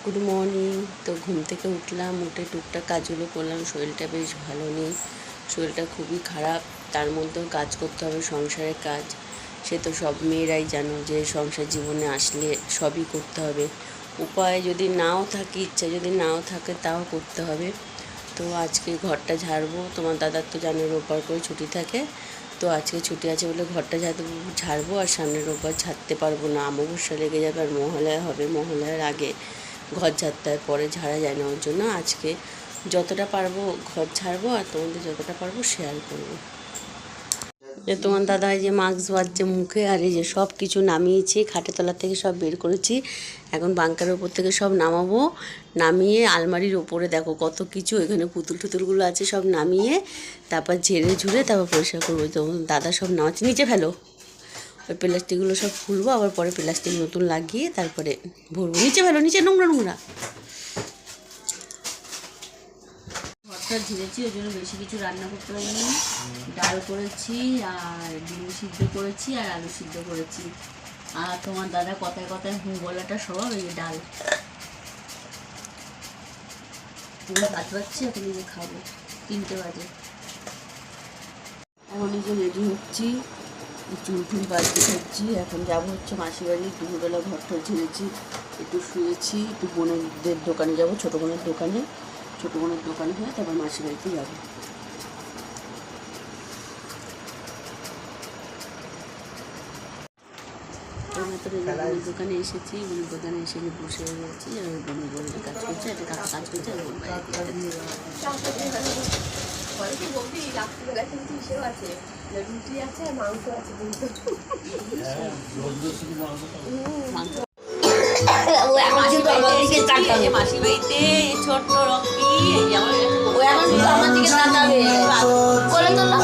Good morning. তো ঘুম থেকে উঠলাম, উঠে টুকটাক কাজগুলো করলাম। শরীরটা বেশ ভালো নেই, শরীরটা খুবই খারাপ। তার মধ্যেও কাজ করতে হবে, সংসারের কাজ। সে তো সব মেয়েরাই জানো যে সংসার জীবনে আসলে সবই করতে হবে। উপায় যদি নাও থাকে, ইচ্ছা যদি নাও থাকে, তাও করতে হবে। তো আজকে ঘরটা ঝাড়বো। তোমার দাদার তো জানো রোববার করে ছুটি থাকে, তো আজকে ছুটি আছে বলে ঘরটা ঝাড়বো। আর সামনের রোববার ঝাড়তে পারবো না, অমাবস্যা লেগে যাবে আর মহালয়া হবে। মহালয়ার আগে ঘর ঝাড়তে হয়, পরে ঝাড়া যায় না। ওর জন্য আজকে যতটা পারবো ঘর ঝাড়বো আর তোমাদের যতটা পারবো শেয়ার করবো। যে তোমার দাদা এই যে মাস্ক বাজছে মুখে, আর এই যে সব কিছু নামিয়েছি, খাটের তলা থেকে সব বের করেছি। এখন বাঙ্কারের ওপর থেকে সব নামাবো। নামিয়ে আলমারির ওপরে দেখো কত কিছু, এখানে পুতুল টুতুলগুলো আছে, সব নামিয়ে তারপর ঝেড়ে ঝুড়ে তারপর পরিষ্কার করবো। তো দাদা সব নামাচ্ছে, নিচে ফেলো। ওই প্লাস্টিকগুলো সব খুলবো, আবার পরে প্লাস্টিক নতুন লাগিয়ে তারপরে ভরবো। নিচে ফেলো, নিচে নোংরা নোংরা। ঘরটা ঝেড়েছি, ওই জন্য বেশি কিছু রান্না করতে পারিনি। ডাল করেছি আর ডিম সিদ্ধ করেছি আর আলু সিদ্ধ করেছি। আর তোমার দাদা কথায় কথায় হু বলাটা স্বভাব, এই ডাল তুমি ভাত পাচ্ছি, এখন নিজে খাবো। 3টে বাজে। এখন নিজে রেডি হচ্ছি, চুল টুল বাজতে থাকছি। এখন যাবো হচ্ছে মাসির বাড়ি। দুপুরবেলা ঘর টর ঝেড়েছি, একটু শুয়েছি, একটু বোনদের দোকানে যাবো, ছোটো বোনের দোকানে। ছোটো বোনের দোকানে হয়ে তারপর মাসির বাড়িতে যাবো। আমরা তো বোনের দোকানে এসেছি, বোনের দোকানে এসে বসে গেছি। আর বোনের বোনের কাজ করছে, একটা কাকা কাজ করছে, আর বোন বাইরে মাসির বাড়িতে ছোট্ট রকি আমার দিকে তাকাবে। বলে তো না